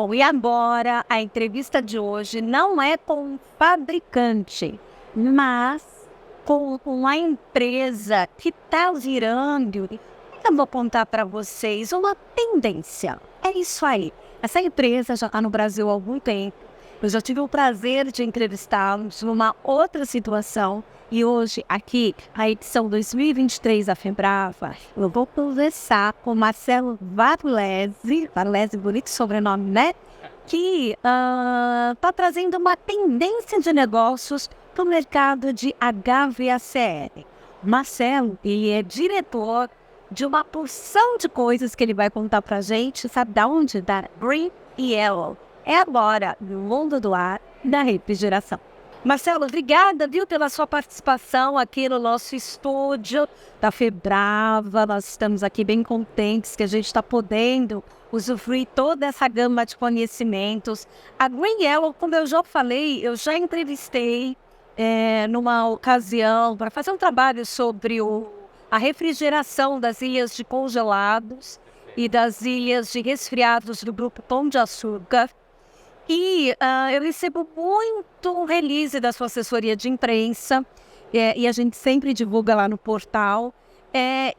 Bom, e agora a entrevista de hoje não é com um fabricante, mas com uma empresa que está virando, eu vou contar para vocês, uma tendência. É isso aí. Essa empresa já está no Brasil há algum tempo. Eu já tive o prazer de entrevistá-los numa outra situação. E hoje, aqui, a edição 2023 da Febrava, eu vou conversar com Marcelo Varlese, bonito sobrenome, né? Que está trazendo uma tendência de negócios para o mercado de HVACR. Marcelo, ele é diretor de uma porção de coisas que ele vai contar para a gente, sabe de onde? Da Green Yellow. É agora, no mundo do ar, da refrigeração. Marcelo, obrigada, viu, pela sua participação aqui no nosso estúdio da Febrava. Nós estamos aqui bem contentes que a gente está podendo usufruir toda essa gama de conhecimentos. A Green Yellow, como eu já falei, eu já entrevistei numa ocasião para fazer um trabalho sobre a refrigeração das ilhas de congelados e das ilhas de resfriados do Grupo Pão de Açúcar. E eu recebo muito release da sua assessoria de imprensa, e a gente sempre divulga lá no portal,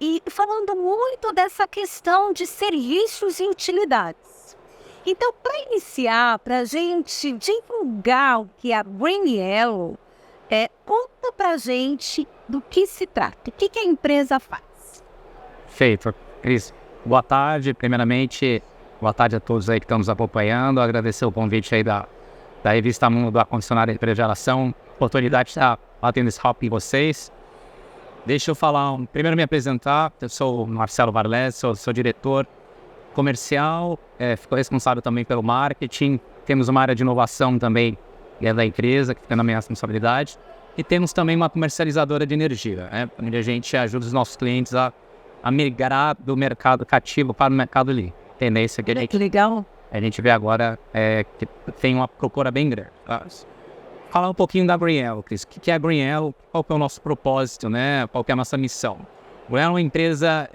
e falando muito dessa questão de serviços e utilidades. Então, para iniciar, para a gente divulgar o que é a Green Yellow, conta para a gente do que se trata, o que a empresa faz. Feito. Cris, boa tarde, primeiramente. Boa tarde a todos aí que estão nos acompanhando. Agradecer o convite aí da revista Mundo do Ar-Condicionado e Refrigeração. Oportunidade de estar batendo esse papo em vocês. Deixa eu falar, primeiro me apresentar. Eu sou o Marcelo Varlese, sou diretor comercial, fico responsável também pelo marketing. Temos uma área de inovação também da empresa, que fica na minha responsabilidade. E temos também uma comercializadora de energia, onde a gente ajuda os nossos clientes a migrar do mercado cativo para o mercado livre. Tendência que a gente vê agora que tem uma procura bem grande. Falar um pouquinho da Green Yellow, Cris. O que é a Green Yellow? Qual que é o nosso propósito, né? Qual que é a nossa missão? A Green Yellow é uma empresa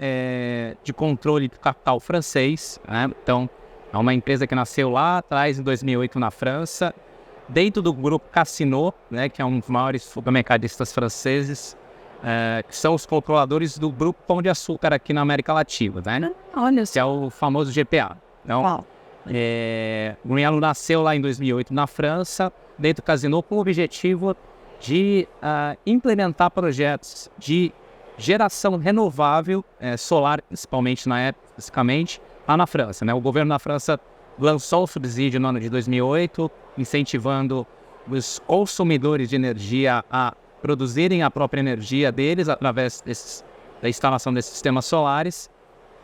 de controle de capital francês, né? Então, é uma empresa que nasceu lá atrás, em 2008, na França, dentro do grupo Casino, né? Que é um dos maiores supermercadistas franceses, que são os controladores do Grupo Pão de Açúcar aqui na América Latina, né? Olha só. Que é o famoso GPA. Então, Green Yellow nasceu lá em 2008 na França, dentro do Casino, com o objetivo de implementar projetos de geração renovável, solar, principalmente na época, especificamente, lá na França, né? O governo da França lançou o subsídio no ano de 2008, incentivando os consumidores de energia a produzirem a própria energia deles através da instalação desses sistemas solares.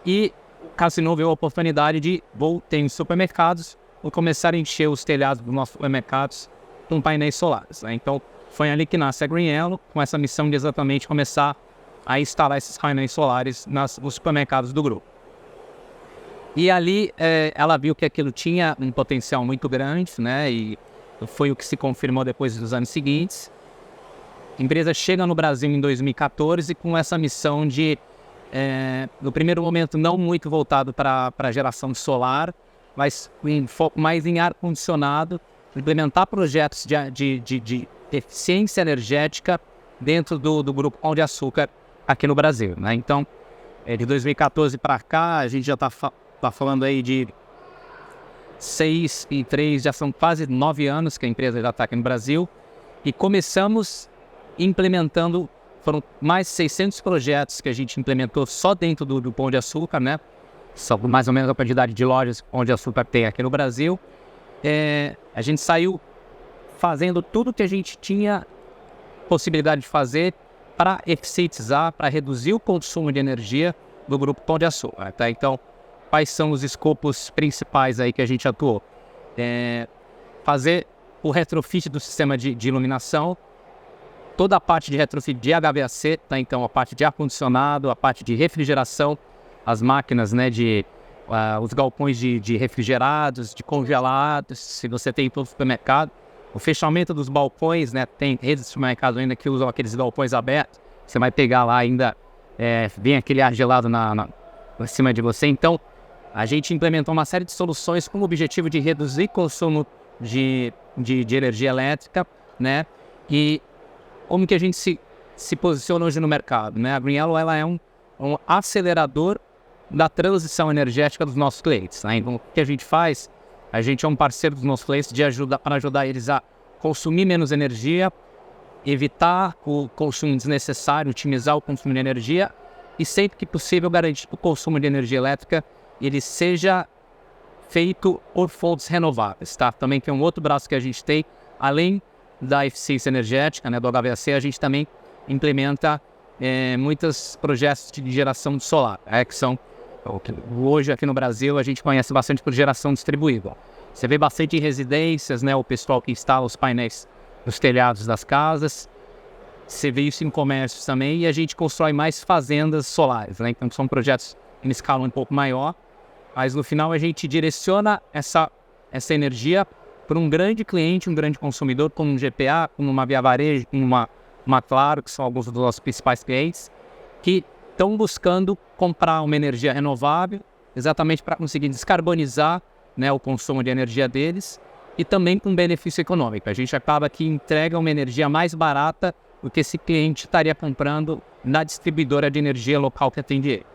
E o Casino viu a oportunidade de ter supermercados e começar a encher os telhados dos nossos supermercados com painéis solares, né? Então, foi ali que nasce a Green Yellow, com essa missão de exatamente começar a instalar esses painéis solares nos supermercados do grupo. E ali ela viu que aquilo tinha um potencial muito grande, né? E foi o que se confirmou depois dos anos seguintes. A empresa chega no Brasil em 2014 com essa missão de, no primeiro momento, não muito voltado para a geração solar, mas em foco mais em ar-condicionado, implementar projetos de eficiência energética dentro do Grupo Pão de Açúcar aqui no Brasil, né? Então, de 2014 para cá, a gente já está falando aí de 6 e 3, já são quase 9 anos que a empresa já está aqui no Brasil, e começamos implementando, foram mais de 600 projetos que a gente implementou só dentro do Pão de Açúcar, né? São mais ou menos a quantidade de lojas que o Pão de Açúcar tem aqui no Brasil. A gente saiu fazendo tudo que a gente tinha possibilidade de fazer para eficientizar, para reduzir o consumo de energia do Grupo Pão de Açúcar, tá? Então, quais são os escopos principais aí que a gente atuou? Fazer o retrofit do sistema de iluminação, toda a parte de retrofit de HVAC, tá? Então a parte de ar-condicionado, a parte de refrigeração, as máquinas, né, os galpões de refrigerados, de congelados, se você tem em todo o supermercado. O fechamento dos balcões, né, tem redes de supermercado ainda que usam aqueles galpões abertos, você vai pegar lá ainda, vem aquele ar gelado em cima de você. Então, a gente implementou uma série de soluções com o objetivo de reduzir consumo de energia elétrica, né? E como que a gente se posiciona hoje no mercado, né? A GreenYellow, ela é um acelerador da transição energética dos nossos clientes, né? Então, o que a gente faz? A gente é um parceiro dos nossos clientes para ajudar eles a consumir menos energia, evitar o consumo desnecessário, otimizar o consumo de energia e, sempre que possível, garantir que o consumo de energia elétrica ele seja feito por fontes renováveis, tá? Também tem um outro braço que a gente tem, além da eficiência energética, né, do HVAC, a gente também implementa muitos projetos de geração de solar, que são, hoje aqui no Brasil, a gente conhece bastante por geração distribuída. Você vê bastante em residências, né, o pessoal que instala os painéis nos telhados das casas. Você vê isso em comércios também, e a gente constrói mais fazendas solares, né? Então são projetos em escala um pouco maior, mas no final a gente direciona essa energia para um grande cliente, um grande consumidor, como um GPA, como uma Via Varejo, como uma Claro, que são alguns dos nossos principais clientes, que estão buscando comprar uma energia renovável, exatamente para conseguir descarbonizar, né, o consumo de energia deles, e também com benefício econômico. A gente acaba que entrega uma energia mais barata do que esse cliente estaria comprando na distribuidora de energia local que atende ele.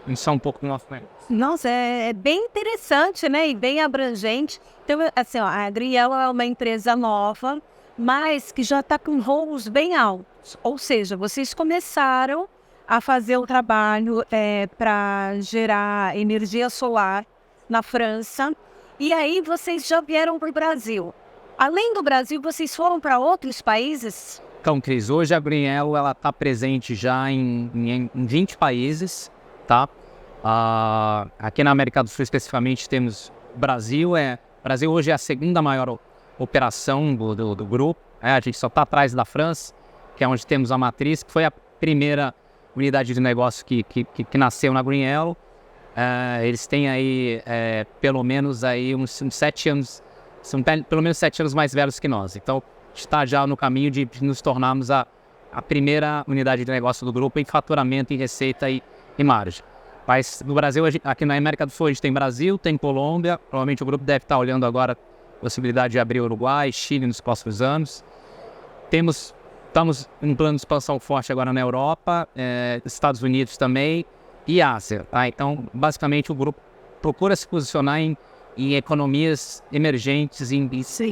Isso é um pouco do nosso negócio. Nossa, é bem interessante, né? E bem abrangente. Então, assim, ó, a GreenYellow é uma empresa nova, mas que já está com voos bem altos. Ou seja, vocês começaram a fazer um trabalho para gerar energia solar na França, e aí vocês já vieram para o Brasil. Além do Brasil, vocês foram para outros países? Então, Cris, hoje a GreenYellow está presente já em 20 países, tá? Aqui na América do Sul, especificamente, temos Brasil. Brasil hoje é a segunda maior operação do grupo. A gente só está atrás da França, que é onde temos a matriz, que foi a primeira unidade de negócio que nasceu na GreenYellow. Eles têm aí pelo menos aí uns 7 anos, são pelo menos 7 anos mais velhos que nós. Então, a gente está já no caminho de nos tornarmos a primeira unidade de negócio do grupo em faturamento, em receita e margem. Mas no Brasil, aqui na América do Sul, a gente tem Brasil, tem Colômbia. Provavelmente o grupo deve estar olhando agora a possibilidade de abrir Uruguai, Chile nos próximos anos. Estamos em plano de expansão forte agora na Europa, Estados Unidos também e Ásia. Tá? Então, basicamente, o grupo procura se posicionar em economias emergentes em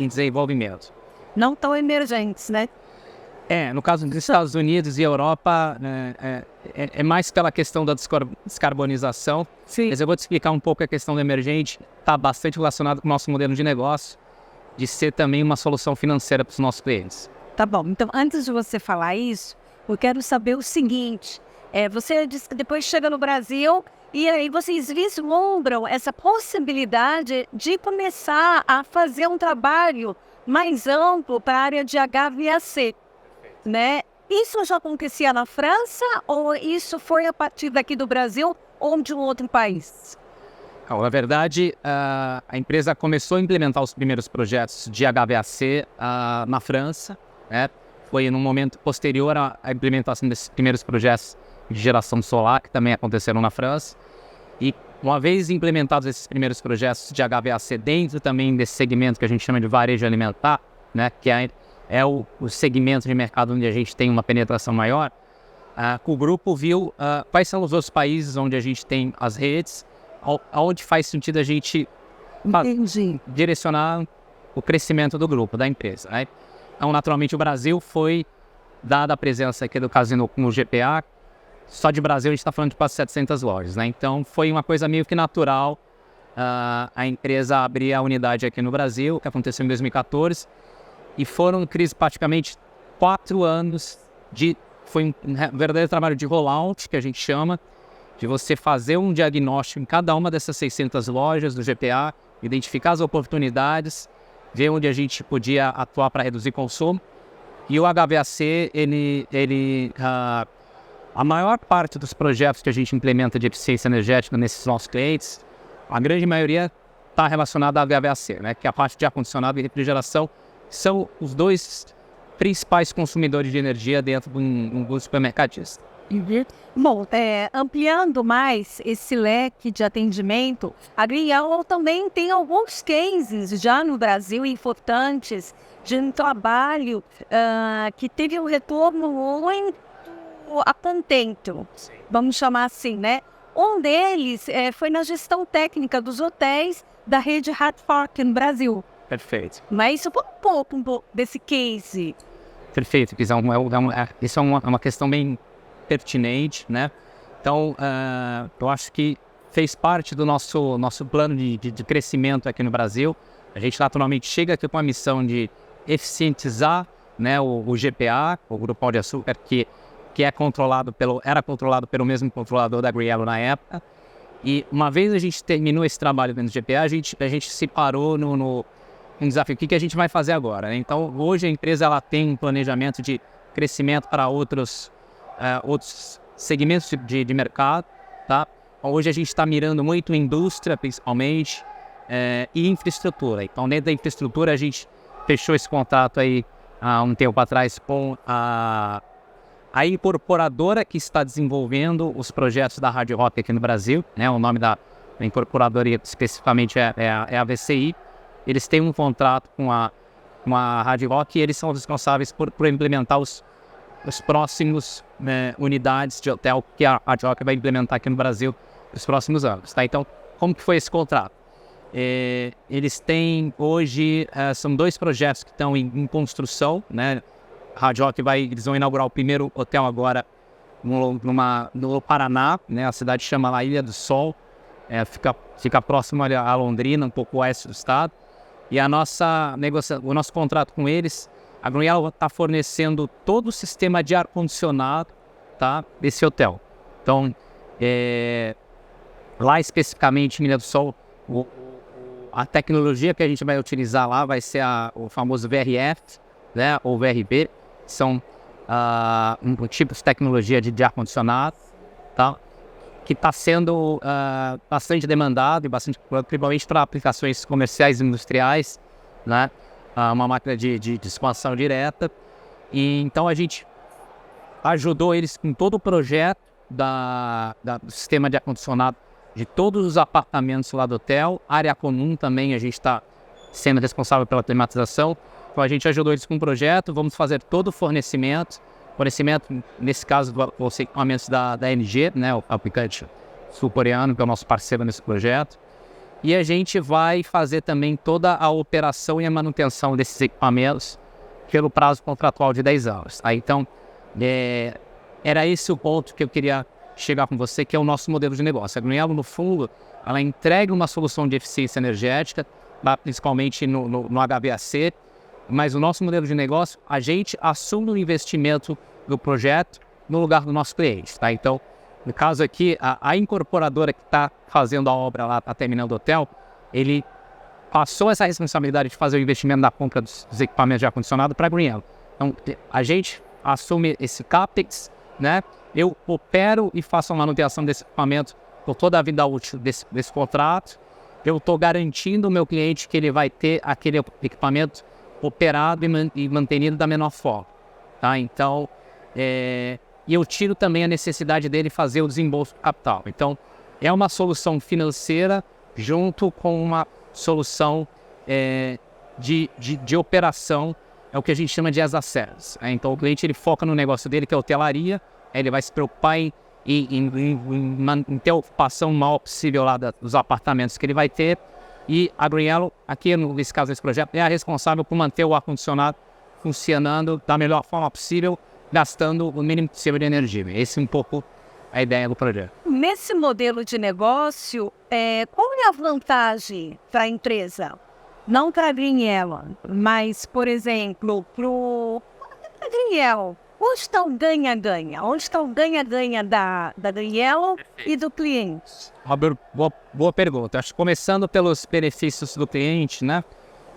desenvolvimento. Não tão emergentes, né? No caso dos Estados Unidos e Europa, é mais pela questão da descarbonização. Sim. Mas eu vou te explicar um pouco a questão do emergente. Está bastante relacionado com o nosso modelo de negócio, de ser também uma solução financeira para os nossos clientes. Tá bom. Então, antes de você falar isso, eu quero saber o seguinte. Você disse que depois chega no Brasil e aí vocês vislumbram essa possibilidade de começar a fazer um trabalho mais amplo para a área de HVAC. Né? Isso já acontecia na França ou isso foi a partir daqui do Brasil ou de um outro país? Na verdade, a empresa começou a implementar os primeiros projetos de HVAC na França, né? Foi num momento posterior à implementação desses primeiros projetos de geração solar, que também aconteceram na França. E uma vez implementados esses primeiros projetos de HVAC dentro também desse segmento que a gente chama de varejo alimentar, né? Que é o segmento de mercado onde a gente tem uma penetração maior, o grupo viu quais são os outros países onde a gente tem as redes, onde faz sentido a gente direcionar o crescimento do grupo, da empresa. Né? Então, naturalmente, o Brasil foi, dada a presença aqui do Casino no GPA, só de Brasil a gente está falando de quase 700 lojas. Né? Então, foi uma coisa meio que natural a empresa abrir a unidade aqui no Brasil, que aconteceu em 2014, e foram, Cris, praticamente 4 anos foi um verdadeiro trabalho de rollout, que a gente chama, de você fazer um diagnóstico em cada uma dessas 600 lojas do GPA, identificar as oportunidades, ver onde a gente podia atuar para reduzir consumo. E o HVAC, a maior parte dos projetos que a gente implementa de eficiência energética nesses nossos clientes, a grande maioria está relacionada ao HVAC, né? Que é a parte de ar-condicionado e refrigeração, são os 2 principais consumidores de energia dentro de um supermercadista. Bom, ampliando mais esse leque de atendimento, a Green Yellow também tem alguns cases já no Brasil importantes de um trabalho que teve um retorno muito a contento, vamos chamar assim, né? Um deles foi na gestão técnica dos hotéis da rede Hard Rock no Brasil. Perfeito. Mas isso foi um pouco desse case. Perfeito, isso é uma questão bem pertinente, né? Então, eu acho que fez parte do nosso plano de crescimento aqui no Brasil. A gente naturalmente chega aqui com a missão de eficientizar, né, o GPA, o Grupo Pão de Açúcar, que era controlado pelo mesmo controlador da Green Yellow na época. E uma vez a gente terminou esse trabalho dentro do GPA, a gente se parou no desafio. O que a gente vai fazer agora, né? Então, hoje a empresa ela tem um planejamento de crescimento para outros segmentos de mercado, tá? Hoje a gente está mirando muito em indústria, principalmente, e infraestrutura. Então, dentro da infraestrutura, a gente fechou esse contrato aí há um tempo atrás com a incorporadora que está desenvolvendo os projetos da Hard Rock aqui no Brasil, né? O nome da incorporadora especificamente é a VCI. Eles têm um contrato com a Hard Rock e eles são responsáveis por implementar os próximos unidades de hotel que a Hard Rock vai implementar aqui no Brasil nos próximos anos, tá? Então, como que foi esse contrato? Eles têm hoje, são 2 projetos que estão em construção, né? Hard Rock eles vão inaugurar o primeiro hotel agora no Paraná, né? A cidade chama lá Ilha do Sol, fica próximo a Londrina, um pouco oeste do estado. E o nosso contrato com eles, a Green Yellow está fornecendo todo o sistema de ar-condicionado, tá, desse hotel. Então, lá especificamente em Ilha do Sol, a tecnologia que a gente vai utilizar lá vai ser o famoso VRF, né, ou VRB, são um tipo de tecnologia de ar-condicionado, tá, que está sendo bastante demandado, principalmente para aplicações comerciais e industriais, né, uma máquina de expansão direta. E então a gente ajudou eles com todo o projeto do sistema de ar-condicionado de todos os apartamentos lá do hotel, área comum também, a gente está sendo responsável pela climatização. Então a gente ajudou eles com o projeto, vamos fazer todo o fornecimento, nesse caso, os equipamentos da NG, né, o fabricante sul-coreano, que é o nosso parceiro nesse projeto. E a gente vai fazer também toda a operação e a manutenção desses equipamentos pelo prazo contratual de 10 anos. Tá? Então, era esse o ponto que eu queria chegar com você, que é o nosso modelo de negócio. A Green Yellow, no fundo, ela entrega uma solução de eficiência energética, principalmente no HVAC, mas o nosso modelo de negócio, a gente assume o investimento do projeto no lugar do nosso cliente. Tá? Então, no caso aqui, a incorporadora que está fazendo a obra lá, está terminando o hotel, ele passou essa responsabilidade de fazer o investimento na compra dos equipamentos de ar-condicionado para a Green Yellow. Então, a gente assume esse CAPEX, né? Eu opero e faço a manutenção desse equipamento por toda a vida útil desse contrato. Eu estou garantindo ao meu cliente que ele vai ter aquele equipamento operado e mantenido da menor forma. Tá? Então, e eu tiro também a necessidade dele fazer o desembolso do capital. Então, é uma solução financeira junto com uma solução de operação, é o que a gente chama de as a service. Então, o cliente ele foca no negócio dele, que é a hotelaria, ele vai se preocupar em ter a ocupação maior possível lá dos apartamentos que ele vai ter. E a Green Yellow, aqui nesse caso desse projeto, é a responsável por manter o ar-condicionado funcionando da melhor forma possível, gastando o mínimo possível de energia. Essa é um pouco a ideia do projeto. Nesse modelo de negócio, qual é a vantagem para a empresa? Não para a Green Yellow, mas, por exemplo, para a Green Yellow. Onde está o ganha-ganha? Onde está o ganha-ganha da Green Yellow e do cliente? Robert, boa pergunta. Acho que começando pelos benefícios do cliente, né?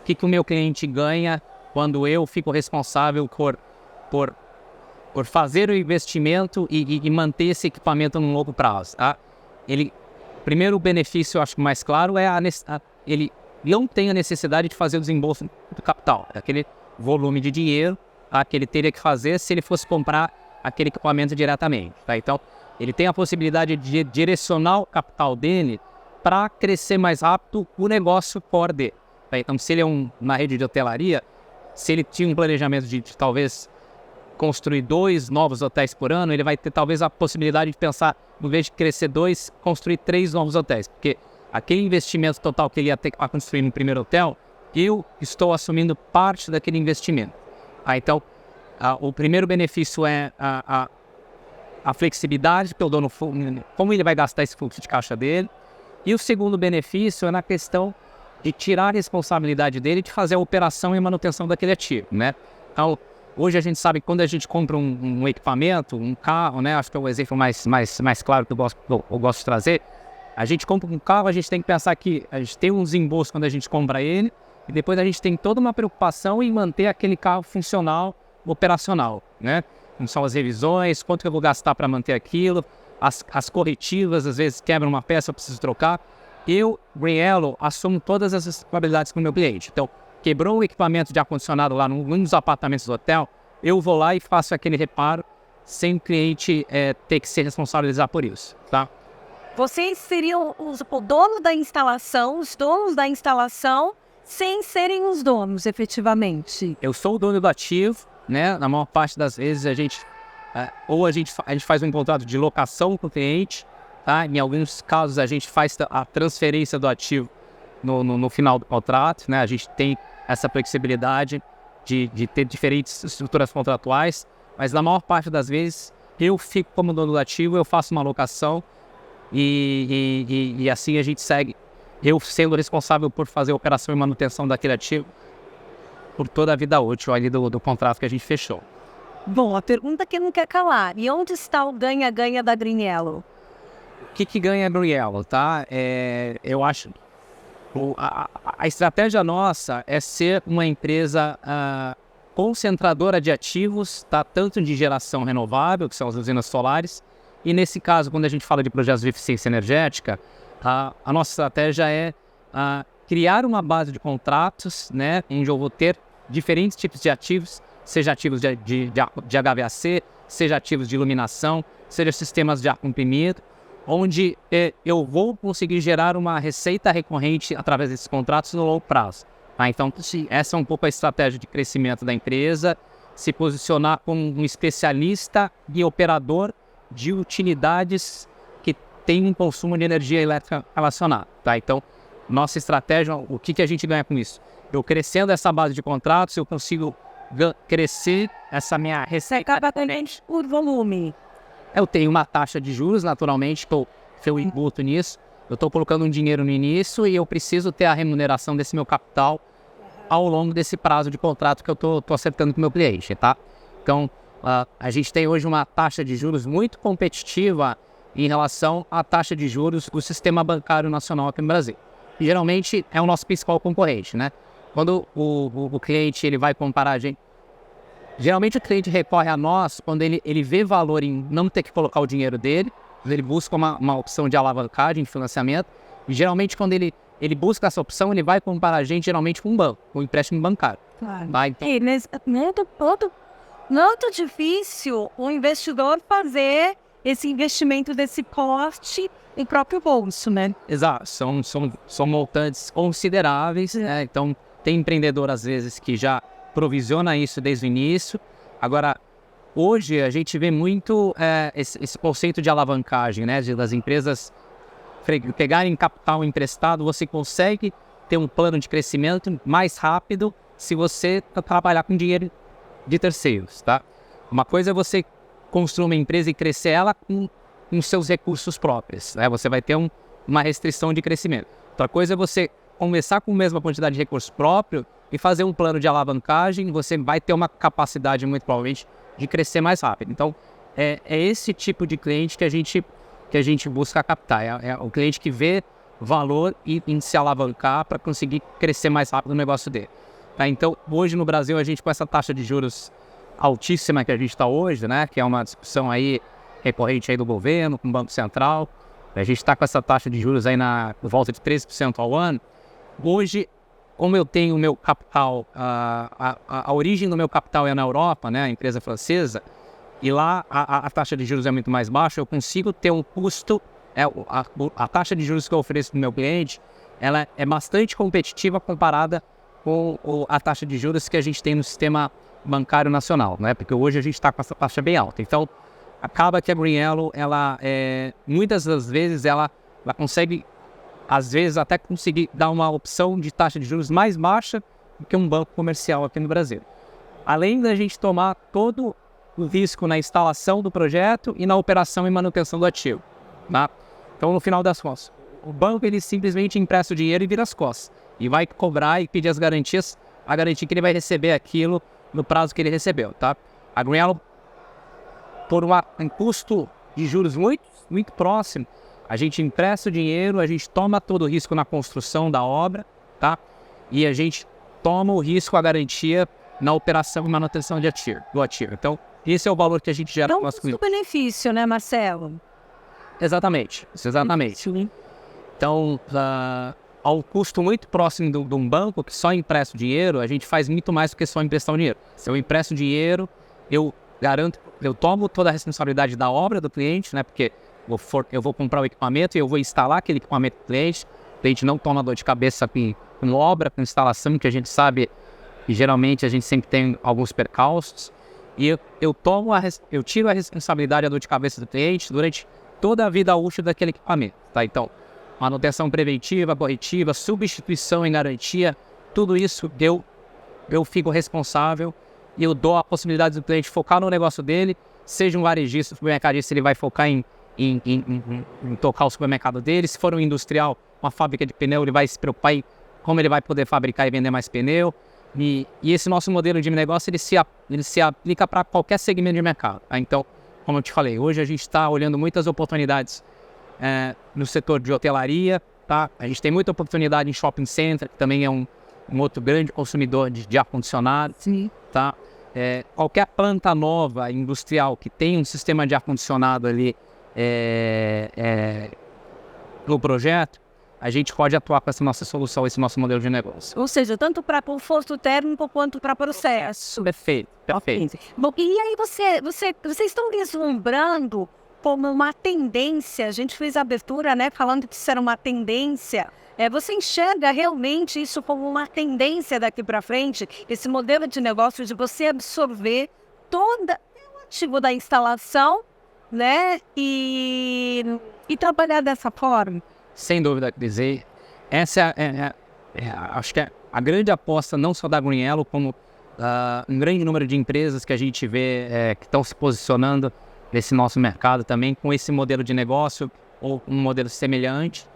O que o meu cliente ganha quando eu fico responsável por fazer o investimento e manter esse equipamento no longo prazo, tá? Primeiro benefício, eu acho que mais claro, é ele não tem a necessidade de fazer o desembolso do capital, aquele volume de dinheiro que ele teria que fazer se ele fosse comprar aquele equipamento diretamente. Tá? Então, ele tem a possibilidade de direcionar o capital dele para crescer mais rápido o negócio core dele. Tá? Então, se ele é uma rede de hotelaria, se ele tinha um planejamento de talvez construir 2 novos hotéis por ano, ele vai ter talvez a possibilidade de pensar, em vez de crescer 2, construir 3 novos hotéis. Porque aquele investimento total que ele ia ter para construir no primeiro hotel, eu estou assumindo parte daquele investimento. Então, o primeiro benefício é a flexibilidade que eu dou no fundo, como ele vai gastar esse fluxo de caixa dele. E o segundo benefício é na questão de tirar a responsabilidade dele de fazer a operação e manutenção daquele ativo, né? Então, hoje a gente sabe que quando a gente compra um equipamento, um carro, né? Acho que é o exemplo mais claro que eu gosto de trazer. A gente compra um carro, a gente tem que pensar que a gente tem um desembolso quando a gente compra ele, e depois a gente tem toda uma preocupação em manter aquele carro funcional, operacional, né? Como são as revisões, quanto que eu vou gastar para manter aquilo, as corretivas, às vezes quebra uma peça, eu preciso trocar. Eu, GreenYellow, assumo todas essas responsabilidades com o meu cliente. Então, quebrou o equipamento de ar-condicionado lá num dos apartamentos do hotel, eu vou lá e faço aquele reparo sem o cliente ter que se responsabilizar por isso, tá? Vocês seriam o dono da instalação, os donos da instalação, sem serem os donos, efetivamente. Eu sou o dono do ativo, né? Na maior parte das vezes a gente faz um contrato de locação com o cliente, tá? Em alguns casos a gente faz a transferência do ativo no final do contrato, né? A gente tem essa flexibilidade de ter diferentes estruturas contratuais, mas na maior parte das vezes eu fico como dono do ativo, eu faço uma locação e assim a gente segue, eu sendo responsável por fazer a operação e manutenção daquele ativo por toda a vida útil ali do contrato que a gente fechou. Bom, a pergunta que não quer calar, e onde está o ganha-ganha da GreenYellow? O que ganha a GreenYellow, tá? Eu acho a estratégia nossa é ser uma empresa concentradora de ativos, tá? Tanto de geração renovável, que são as usinas solares, e nesse caso, quando a gente fala de projetos de eficiência energética, a nossa estratégia é criar uma base de contratos, né, onde eu vou ter diferentes tipos de ativos, seja ativos de HVAC, seja ativos de iluminação, seja sistemas de ar comprimido, onde eu vou conseguir gerar uma receita recorrente através desses contratos no longo prazo. Tá? Então, essa é um pouco a estratégia de crescimento da empresa, se posicionar como um especialista e operador de utilidades que têm um consumo de energia elétrica relacionado. Tá? Então, nossa estratégia, o que a gente ganha com isso? Eu crescendo essa base de contratos, eu consigo crescer essa minha receita. Acaba por volume. Eu tenho uma taxa de juros, naturalmente, que eu imputo nisso. Eu estou colocando um dinheiro no início e eu preciso ter a remuneração desse meu capital ao longo desse prazo de contrato que eu estou acertando com o meu cliente, tá? Então, a gente tem hoje uma taxa de juros muito competitiva em relação à taxa de juros do sistema bancário nacional aqui no Brasil. E, geralmente, é o nosso principal concorrente, né? Quando o cliente ele vai comparar a gente... Geralmente o cliente recorre a nós quando ele vê valor em não ter que colocar o dinheiro dele, ele busca uma opção de alavancagem, de financiamento, e geralmente quando ele busca essa opção, ele vai comparar a gente geralmente com um banco, com um empréstimo bancário. Claro. Tá? Então, muito difícil o investidor fazer esse investimento desse porte em próprio bolso, né? exato, são montantes consideráveis, né? Então tem empreendedor às vezes que já provisiona isso desde o início. Agora, hoje a gente vê muito esse conceito de alavancagem, né? Das empresas pegarem capital emprestado, você consegue ter um plano de crescimento mais rápido se você trabalhar com dinheiro de terceiros, tá? Uma coisa é você construir uma empresa e crescer ela com seus recursos próprios, né? Você vai ter uma restrição de crescimento. Outra coisa é você começar com a mesma quantidade de recursos próprios e fazer um plano de alavancagem, você vai ter uma capacidade, muito provavelmente, de crescer mais rápido. Então, é esse tipo de cliente que a gente busca captar. É o cliente que vê valor em se alavancar para conseguir crescer mais rápido no negócio dele. Tá? Então, hoje no Brasil, a gente com essa taxa de juros altíssima que a gente está hoje, né? Que é uma discussão aí recorrente aí do governo, com o Banco Central, a gente está com essa taxa de juros aí por volta de 13% ao ano. Hoje, como eu tenho o meu capital, a origem do meu capital é na Europa, né, a empresa francesa, e lá a taxa de juros é muito mais baixa, eu consigo ter um custo, a taxa de juros que eu ofereço para o meu cliente, ela é bastante competitiva comparada com a taxa de juros que a gente tem no sistema bancário nacional, né? Porque hoje a gente está com essa taxa bem alta. Então, acaba que a Green Yellow, muitas das vezes, ela consegue, às vezes, até conseguir dar uma opção de taxa de juros mais baixa do que um banco comercial aqui no Brasil. Além da gente tomar todo o risco na instalação do projeto e na operação e manutenção do ativo, tá? Então, no final das contas, o banco ele simplesmente empresta o dinheiro e vira as costas. E vai cobrar e pedir as garantias, a garantia que ele vai receber aquilo no prazo que ele recebeu, tá? A Green Yellow, por um custo de juros muito, muito próximo, a gente empresta o dinheiro, a gente toma todo o risco na construção da obra, tá? E a gente toma o risco, a garantia na operação e manutenção do ativo. Então, esse é o valor que a gente gera Então, no nosso cliente. custo-benefício, né, Marcelo? Exatamente. Então, a um custo muito próximo de um banco que só empresta o dinheiro, a gente faz muito mais do que só emprestar o dinheiro. Se eu empresto o dinheiro, eu garanto, eu tomo toda a responsabilidade da obra do cliente, né? Porque eu vou comprar o equipamento e eu vou instalar aquele equipamento do cliente. O cliente não toma dor de cabeça com obra, com instalação, que a gente sabe que geralmente a gente sempre tem alguns percalços. E eu tiro a responsabilidade, a dor de cabeça do cliente durante toda a vida útil daquele equipamento, tá? Então, manutenção preventiva, corretiva, substituição em garantia, tudo isso eu fico responsável e eu dou a possibilidade do cliente focar no negócio dele, seja um varejista, supermercadista, ele vai focar em tocar o supermercado dele, se for um industrial, uma fábrica de pneu, ele vai se preocupar em como ele vai poder fabricar e vender mais pneu, e esse nosso modelo de negócio, ele se aplica para qualquer segmento de mercado, tá? Então, como eu te falei, hoje a gente está olhando muitas oportunidades no setor de hotelaria, tá? A gente tem muita oportunidade em shopping center, que também é um outro grande consumidor de ar-condicionado. Sim. Tá? Qualquer planta nova, industrial, que tem um sistema de ar-condicionado ali no projeto, a gente pode atuar com essa nossa solução, esse nosso modelo de negócio. Ou seja, tanto para conforto térmico quanto para processo. Perfeito. Bom, e aí vocês estão vislumbrando como uma tendência, a gente fez a abertura, né, falando que isso era uma tendência. Você enxerga realmente isso como uma tendência daqui para frente, esse modelo de negócio de você absorver todo o ativo da instalação, né, e trabalhar dessa forma? Sem dúvida, dizer, essa acho que é a grande aposta não só da Green Yellow, como um grande número de empresas que a gente vê que estão se posicionando nesse nosso mercado também com esse modelo de negócio ou um modelo semelhante.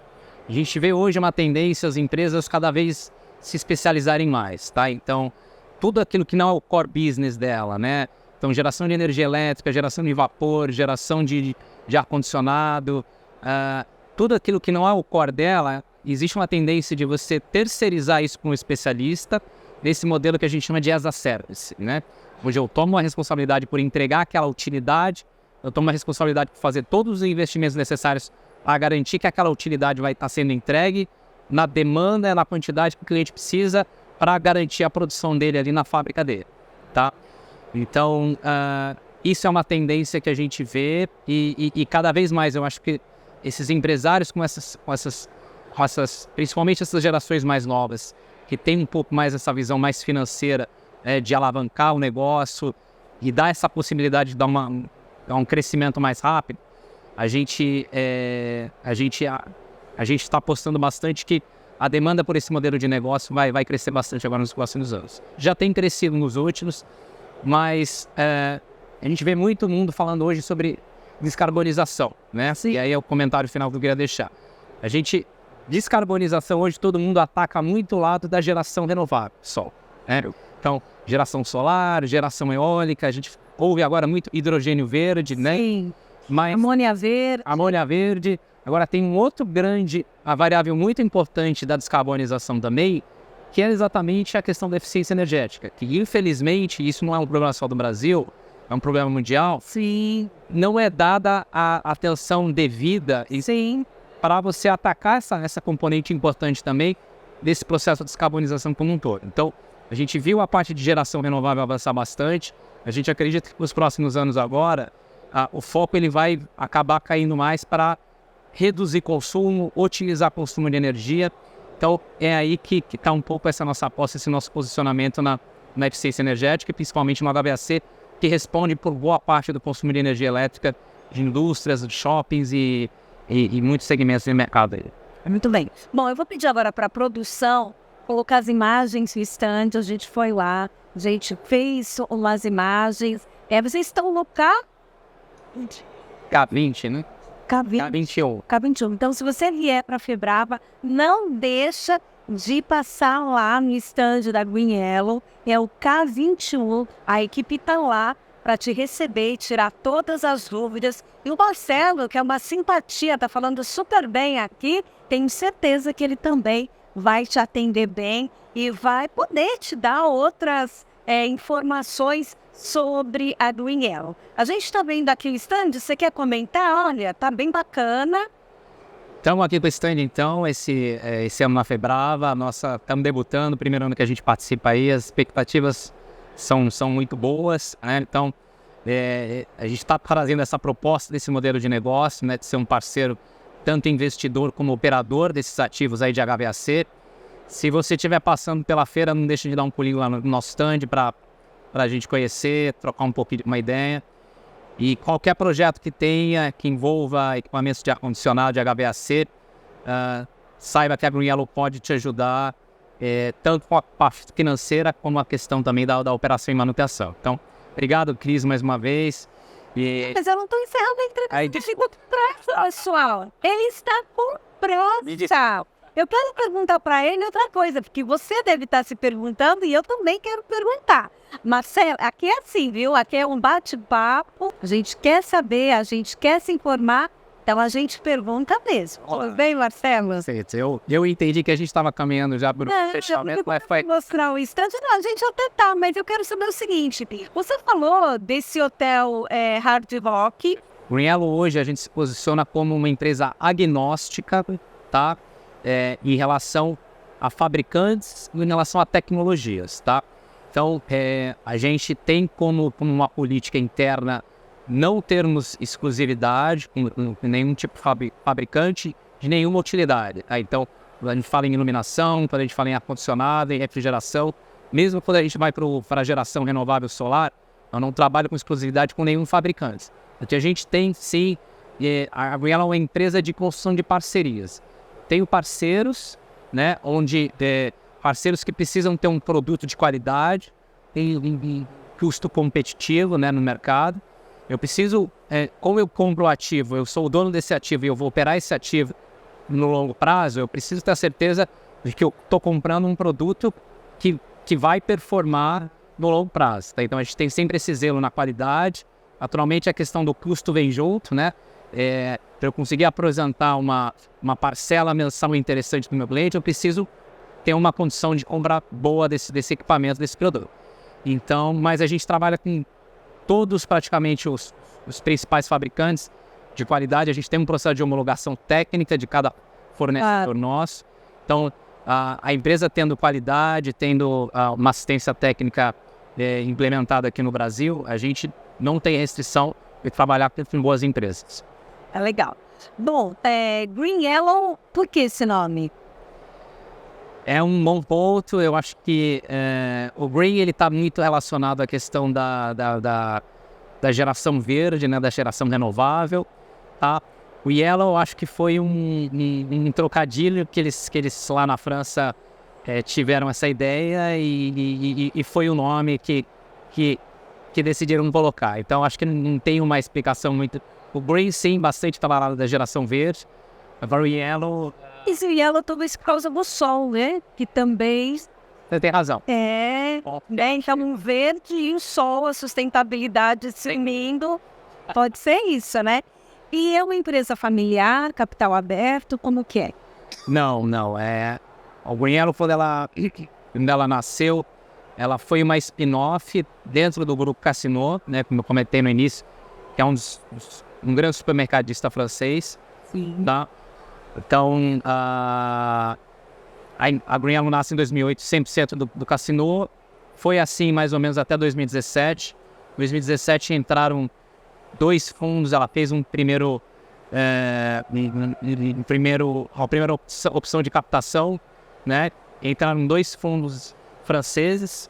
A gente vê hoje uma tendência as empresas cada vez se especializarem mais, tá? Então, tudo aquilo que não é o core business dela, né? Então, geração de energia elétrica, geração de vapor, geração de ar-condicionado, tudo aquilo que não é o core dela, existe uma tendência de você terceirizar isso com um especialista nesse modelo que a gente chama de as a service, né? Onde eu tomo a responsabilidade por entregar aquela utilidade, eu tomo a responsabilidade por fazer todos os investimentos necessários para garantir que aquela utilidade vai estar sendo entregue na demanda, na quantidade que o cliente precisa para garantir a produção dele ali na fábrica dele, tá? Então, isso é uma tendência que a gente vê e cada vez mais eu acho que esses empresários com essas, principalmente essas gerações mais novas, que tem um pouco mais essa visão mais financeira de alavancar o negócio e dar essa possibilidade de dar um crescimento mais rápido, a gente está apostando bastante que a demanda por esse modelo de negócio vai crescer bastante agora nos próximos anos. Já tem crescido nos últimos, mas a gente vê muito mundo falando hoje sobre descarbonização, né? Sim. E aí é o comentário final que eu queria deixar. Descarbonização hoje todo mundo ataca muito o lado da geração renovável, sol, né? Então, geração solar, geração eólica, a gente ouve agora muito hidrogênio verde, né? Sim. Mas amônia verde. Agora tem a variável muito importante da descarbonização também, que é exatamente a questão da eficiência energética, que infelizmente isso não é um problema só do Brasil, é um problema mundial. Sim. Não é dada a atenção devida para você atacar essa componente importante também desse processo de descarbonização como um todo. Então, A gente viu a parte de geração renovável avançar bastante. A gente acredita que nos próximos anos agora, o foco ele vai acabar caindo mais para reduzir consumo, otimizar consumo de energia. Então, é aí que está um pouco essa nossa aposta, esse nosso posicionamento na eficiência energética, principalmente no HVAC, que responde por boa parte do consumo de energia elétrica de indústrias, de shoppings e muitos segmentos de mercado aí. Muito bem. Bom, eu vou pedir agora para a produção colocar as imagens no stand. A gente foi lá, a gente fez umas imagens. Vocês estão no K20, né? K21. K21. Então, se você vier para a Febrava, não deixa de passar lá no stand da Green Yellow. É o K21. A equipe está lá para te receber e tirar todas as dúvidas. E o Marcelo, que é uma simpatia, está falando super bem aqui. Tenho certeza que ele também vai te atender bem e vai poder te dar outras informações sobre a Green Yellow. A gente está vendo aqui o stand, você quer comentar? Olha, tá bem bacana. Estamos aqui com o stand, então, esse ano na Febrava, estamos debutando, primeiro ano que a gente participa aí, as expectativas são muito boas, né? Então, a gente está trazendo essa proposta desse modelo de negócio, né, de ser um parceiro, tanto investidor como operador desses ativos aí de HVAC. Se você estiver passando pela feira, não deixe de dar um pulinho lá no nosso stand para a gente conhecer, trocar um pouquinho de uma ideia. E qualquer projeto que tenha, que envolva equipamentos de ar-condicionado, de HVAC, saiba que a Green Yellow pode te ajudar, tanto com a parte financeira, como a questão também da operação e manutenção. Então, obrigado, Cris, mais uma vez. Mas eu não estou encerrando a entrevista. Eu fico pressa, pessoal. Ele está com pressa. Eu quero perguntar para ele outra coisa, porque você deve estar se perguntando e eu também quero perguntar. Marcelo, aqui é assim, viu? Aqui é um bate-papo. A gente quer saber, a gente quer se informar, então a gente pergunta mesmo. Tudo bem, Marcelo? Eu entendi que a gente estava caminhando já para o fechamento. Mas foi mostrar o instante. Não, a gente até tá, mas eu quero saber o seguinte. Você falou desse hotel Hard Rock. Green Yellow hoje a gente se posiciona como uma empresa agnóstica, tá? Em relação a fabricantes e em relação a tecnologias, tá? Então, a gente tem como uma política interna não termos exclusividade com nenhum tipo de fabricante de nenhuma utilidade, tá? Então, quando a gente fala em iluminação, quando a gente fala em ar-condicionado, em refrigeração, mesmo quando a gente vai para a geração renovável solar, eu não trabalho com exclusividade com nenhum fabricante. Porque a gente tem, sim, a Green Yellow é uma empresa de construção de parcerias. Tenho parceiros, né, onde parceiros que precisam ter um produto de qualidade, tem um custo competitivo, né, no mercado. Eu preciso, como eu compro o ativo, eu sou o dono desse ativo e eu vou operar esse ativo no longo prazo, eu preciso ter a certeza de que eu estou comprando um produto que vai performar no longo prazo, tá? Então a gente tem sempre esse zelo na qualidade. Naturalmente a questão do custo vem junto, né? Para eu conseguir apresentar uma parcela mensal interessante do meu cliente, eu preciso ter uma condição de compra boa desse equipamento, desse produto. Então, mas a gente trabalha com todos praticamente os principais fabricantes de qualidade. A gente tem um processo de homologação técnica de cada fornecedor nosso. Então, a empresa tendo qualidade, tendo uma assistência técnica implementada aqui no Brasil, a gente não tem restrição de trabalhar com boas empresas. É legal. Bom, Green Yellow, por que esse nome? É um bom ponto. Eu acho que o Green ele está muito relacionado à questão da geração verde, né, da geração renovável. Tá? O Yellow, acho que foi um trocadilho que eles lá na França tiveram essa ideia e foi o nome que decidiram colocar. Então, acho que não tem uma explicação muito. O Green, sim, bastante trabalhado da geração verde. Agora o Yellow... Esse Yellow talvez por causa do sol, né? Que também... Você tem razão. Então o verde e o sol, a sustentabilidade sumindo, pode ser isso, né? E é uma empresa familiar, capital aberto, como que é? Não. O Green Yellow, quando ela nasceu, ela foi uma spin-off dentro do grupo Casino, né? Como eu comentei no início, que é um grande supermercadista francês. Sim. Tá? Então, a Green Yellow nasce em 2008, 100% do Casino. Foi assim mais ou menos até 2017. Em 2017 entraram 2 fundos, ela fez a primeira opção de captação, né? Entraram 2 fundos franceses,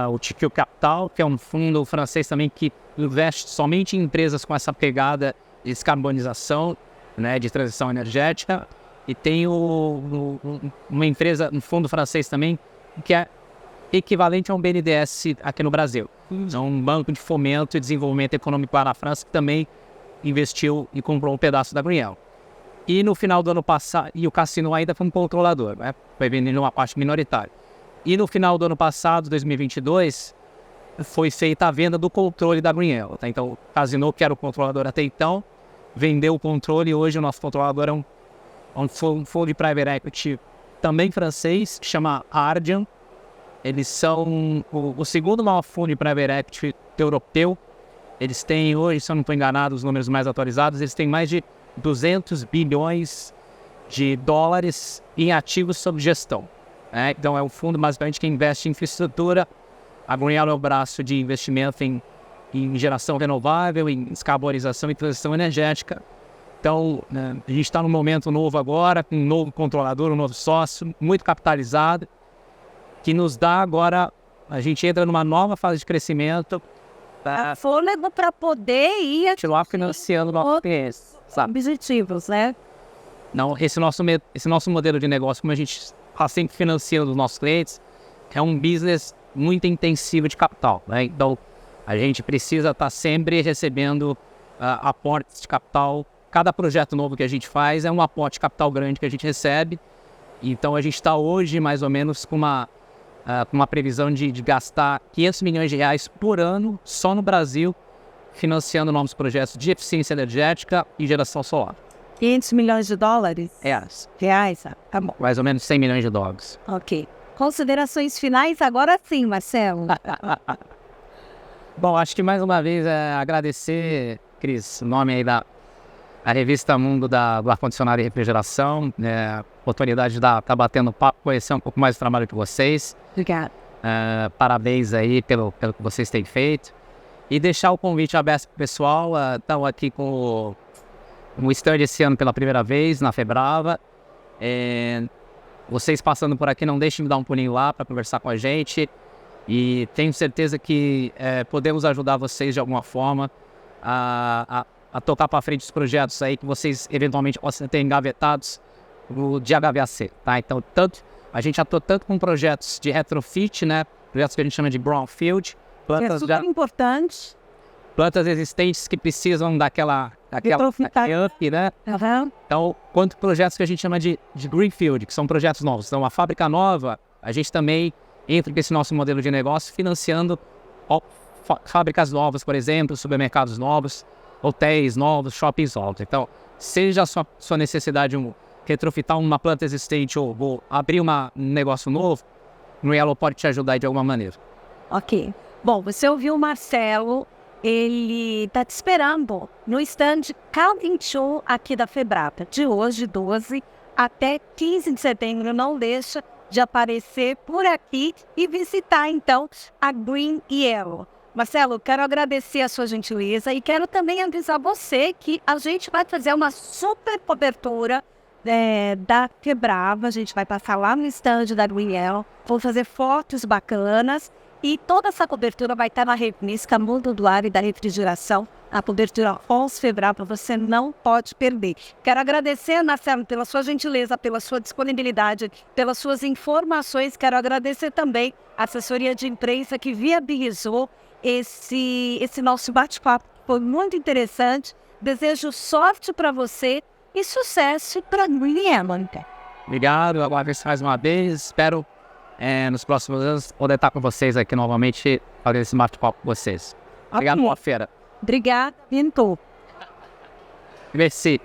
o TQ Capital, que é um fundo francês também que investe somente em empresas com essa pegada de descarbonização, né, de transição energética. E tem uma empresa, um fundo francês também, que é equivalente a um BNDES aqui no Brasil. É um banco de fomento e desenvolvimento econômico lá na França, que também investiu e comprou um pedaço da Greenyellow. E no final do ano passado, e o Cassino ainda foi um controlador, né? Foi vendendo uma parte minoritária. E no final do ano passado, 2022, foi feita a venda do controle da Greenyellow, tá? Então o Cassino, que era o controlador até então, vendeu o controle e hoje o nosso controlador é um fundo de private equity também francês, que chama Ardian. Eles são o segundo maior fundo de private equity europeu. Eles têm hoje, se eu não estou enganado, os números mais atualizados, eles têm mais de 200 bilhões de dólares em ativos sob gestão, né? Então é um fundo basicamente que investe em infraestrutura. A Greenyellow é o braço de investimento em geração renovável, em descarbonização e transição energética. Então, né, a gente está num momento novo agora, com um novo controlador, um novo sócio, muito capitalizado, que nos dá agora, a gente entra numa nova fase de crescimento. Fôlego para poder ir Continuar financiando nossos clientes, sabe? Objetivos, né? Não, esse nosso modelo de negócio, como a gente está sempre financiando os nossos clientes, é um business muito intensivo de capital, né? Então, a gente precisa estar sempre recebendo aportes de capital. Cada projeto novo que a gente faz é um aporte de capital grande que a gente recebe. Então, a gente está hoje mais ou menos com uma previsão de gastar 500 milhões de reais por ano só no Brasil, financiando novos projetos de eficiência energética e geração solar. 500 milhões de dólares? Reais? Tá bom. Mais ou menos 100 milhões de dólares. Ok. Considerações finais agora sim, Marcelo. Bom, acho que mais uma vez agradecer, Cris, o nome aí da revista Mundo do Ar-Condicionado e Refrigeração, a oportunidade de estar batendo papo, conhecer um pouco mais do trabalho de vocês. Obrigada. Parabéns aí pelo que vocês têm feito. E deixar o convite aberto para o pessoal. Estamos aqui com o stand esse ano pela primeira vez, na Febrava. Vocês passando por aqui, não deixem de dar um pulinho lá para conversar com a gente. E tenho certeza que podemos ajudar vocês de alguma forma a tocar para frente os projetos aí que vocês eventualmente possam ter engavetados de HVAC, tá? Então, a gente atua tanto com projetos de retrofit, né? Projetos que a gente chama de brownfield. É super importante. Plantas existentes que precisam daquela up, né? Uhum. Então, quanto projetos que a gente chama de greenfield, que são projetos novos. Então, a fábrica nova, a gente também entra nesse nosso modelo de negócio financiando fábricas novas, por exemplo, supermercados novos, hotéis novos, shoppings novos. Então, seja a sua necessidade de retrofitar uma planta existente ou abrir um negócio novo, o Greenyellow pode te ajudar de alguma maneira. Ok. Bom, você ouviu o Marcelo, ele está te esperando no stand Calvin Show aqui da Febrapa, de hoje, 12 até 15 de setembro. Não deixa de aparecer por aqui e visitar, então, a Greenyellow. Marcelo, quero agradecer a sua gentileza e quero também avisar você que a gente vai fazer uma super cobertura da Febrava. A gente vai passar lá no stand da Greenyellow, vamos fazer fotos bacanas e toda essa cobertura vai estar na revista Mundo do Ar e da Refrigeração, a cobertura pós-Febrava, você não pode perder. Quero agradecer, Marcelo, pela sua gentileza, pela sua disponibilidade, pelas suas informações. Quero agradecer também a assessoria de imprensa que viabilizou esse nosso bate-papo. Foi muito interessante. Desejo sorte para você e sucesso para a Greenyellow. Obrigado, agradeço mais uma vez. Espero nos próximos anos poder estar com vocês aqui novamente, fazer esse bate-papo com vocês. Obrigado pela feira. Obrigada, Pinto. Merci.